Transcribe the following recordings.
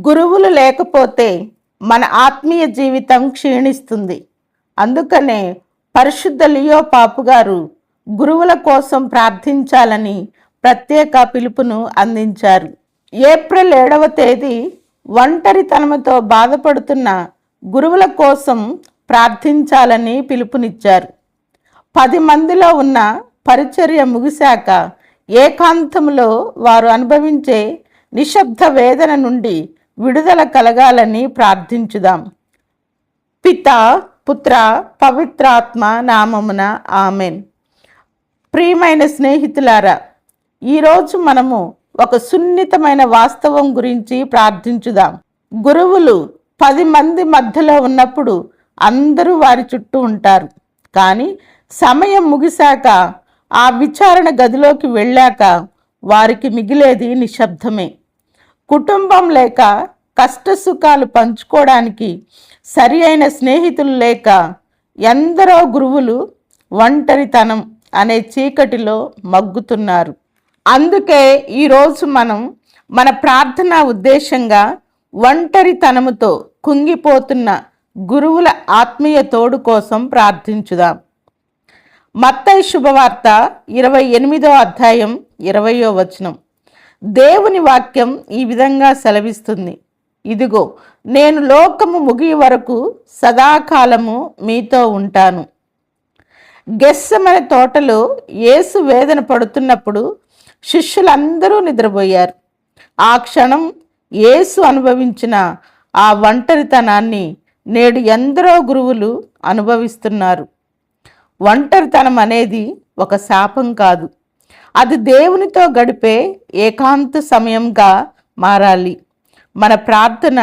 గురువులు లేకపోతే మన ఆత్మీయ జీవితం క్షీణిస్తుంది. అందుకనే పరిశుద్ధ లియో పాపు గారు గురువుల కోసం ప్రార్థించాలని ప్రత్యేక పిలుపును అందించారు. ఏప్రిల్ 7వ తేదీ ఒంటరితనంతో బాధపడుతున్న గురువుల కోసం ప్రార్థించాలని పిలుపునిచ్చారు. 10 మందిలో ఉన్న పరిచర్య ముగిశాక ఏకాంతంలో వారు అనుభవించే నిశ్శబ్ద వేదన నుండి విడుదల కలగాలని ప్రార్థించుదాం. పిత, పుత్ర, పవిత్రాత్మ నామమున ఆమెన్. ప్రియమైన స్నేహితులారా, ఈరోజు మనము ఒక సున్నితమైన వాస్తవం గురించి ప్రార్థించుదాం. గురువులు 10 మంది మధ్యలో ఉన్నప్పుడు అందరూ వారి చుట్టూ ఉంటారు. కానీ సమయం ముగిశాక, ఆ విచారణ గదిలోకి వెళ్ళాక వారికి మిగిలేది నిశ్శబ్దమే. కుటుంబం లేక, కష్టసుఖాలు పంచుకోవడానికి సరి అయిన స్నేహితులు లేక ఎందరో గురువులు ఒంటరితనం అనే చీకటిలో మగ్గుతున్నారు. అందుకే ఈరోజు మనం మన ప్రార్థనా ఉద్దేశంగా ఒంటరితనముతో కుంగిపోతున్న గురువుల ఆత్మీయ తోడు కోసం ప్రార్థించుదాం. మత్తయి శుభవార్త 28వ అధ్యాయం 20వ వచనం. దేవుని వాక్యం ఈ విధంగా సెలవిస్తుంది: ఇదిగో, నేను లోకము ముగియ వరకు సదాకాలము మీతో ఉంటాను. గెత్సెమనే తోటలో యేసు వేదన పడుతున్నప్పుడు శిష్యులందరూ నిద్రపోయారు. ఆ క్షణం యేసు అనుభవించిన ఆ ఒంటరితనాన్ని నేడు ఎందరో గురువులు అనుభవిస్తున్నారు. ఒంటరితనం అనేది ఒక శాపం కాదు, అది దేవునితో గడిపే ఏకాంత సమయంగా మారాలి. మన ప్రార్థన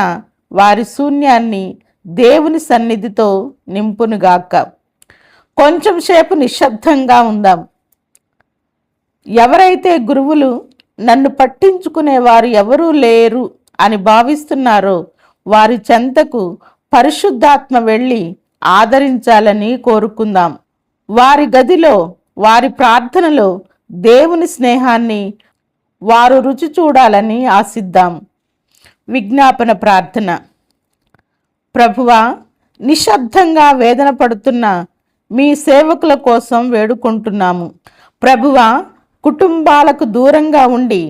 వారి శూన్యాన్ని దేవుని సన్నిధితో నింపునుగాక. కొంచెం సేపు నిశ్శబ్దంగా ఉందాం. ఎవరైతే గురువులు నన్ను పట్టించుకునేవారు ఎవరూ లేరు అని భావిస్తున్నారో వారి చెంతకు పరిశుద్ధాత్మ వెళ్ళి ఆదరించాలని కోరుకుందాం. వారి గదిలో, వారి ప్రార్థనలో దేవుని స్నేహాన్ని వారు రుచి చూడాలని ఆశిద్దాం. విజ్ఞాపన ప్రార్థన. ప్రభువా, నిశ్శబ్దంగా వేదన పడుతున్న మీ సేవకుల కోసం వేడుకుంటున్నాము. ప్రభువా, కుటుంబాలకు దూరంగా ఉండి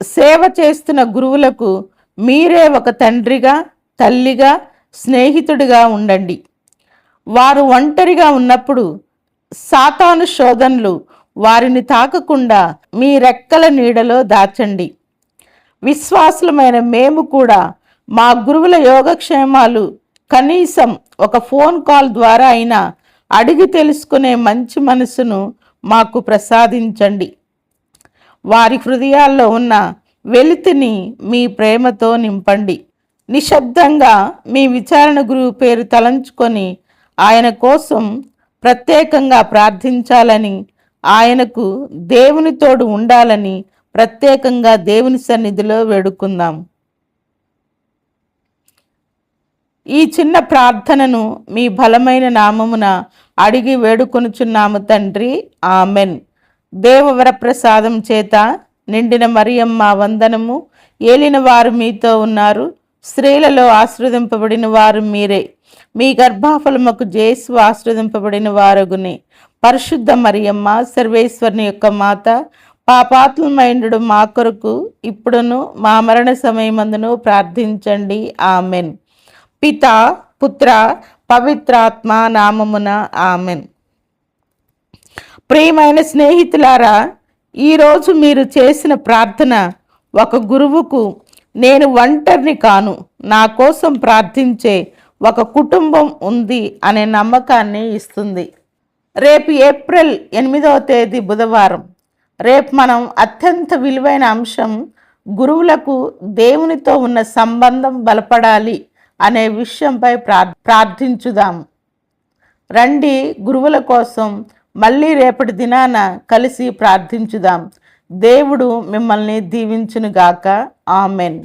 సేవ చేస్తున్న గురువులకు మీరే ఒక తండ్రిగా, తల్లిగా, స్నేహితుడిగా ఉండండి. వారు ఒంటరిగా ఉన్నప్పుడు సాతాను శోధనలు వారిని తాకకుండా మీ రెక్కల నీడలో దాచండి. విశ్వాసులమైన మేము కూడా మా గురువుల యోగక్షేమాలు కనీసం ఒక ఫోన్ కాల్ ద్వారా అయినా అడిగి తెలుసుకునే మంచి మనసును మాకు ప్రసాదించండి. వారి హృదయాల్లో ఉన్న వెలితిని మీ ప్రేమతో నింపండి. నిశ్శబ్దంగా మీ విచారణ గురువు పేరు తలంచుకొని ఆయన కోసం ప్రత్యేకంగా ప్రార్థించాలని, ఆయనకు దేవుని తోడు ఉండాలని ప్రత్యేకంగా దేవుని సన్నిధిలో వేడుకుందాం. ఈ చిన్న ప్రార్థనను మీ బలమైన నామమున అడిగి వేడుకొనుచున్నాము తండ్రి, ఆమెన్. దేవవర ప్రసాదం చేత నిండిన మరియమ్మ వందనము. ఏలిన వారు మీతో ఉన్నారు, స్త్రీలలో ఆశీర్వదింపబడిన వారు మీరే. మీ గర్భఫలముకు యేసు ఆశీర్వదింపబడిన వారగునే. పరిశుద్ధ మరియమ్మ, సర్వేశ్వరుని యొక్క మాత, పాపాత్ములమైనడు మా కొరకు ఇప్పుడును మా మరణ సమయమందును ప్రార్థించండి, ఆమెన్. పిత, పుత్ర, పవిత్రాత్మ నామమున ఆమెన్. ప్రియమైన స్నేహితులారా, ఈరోజు మీరు చేసిన ప్రార్థన ఒక గురువుకు నేను ఒంటరిని కాను, నా కోసం ప్రార్థించే ఒక కుటుంబం ఉంది అనే నమ్మకాన్ని ఇస్తుంది. రేపు ఏప్రిల్ 8వ తేదీ బుధవారం. రేపు మనం అత్యంత విలువైన అంశం గురువులకు దేవునితో ఉన్న సంబంధం బలపడాలి అనే విషయంపై ప్రార్థించుదాం. రండి, గురువుల కోసం మళ్ళీ రేపటి దినాన కలిసి ప్రార్థించుదాం. దేవుడు మిమ్మల్ని దీవించునుగాక. ఆమెన్.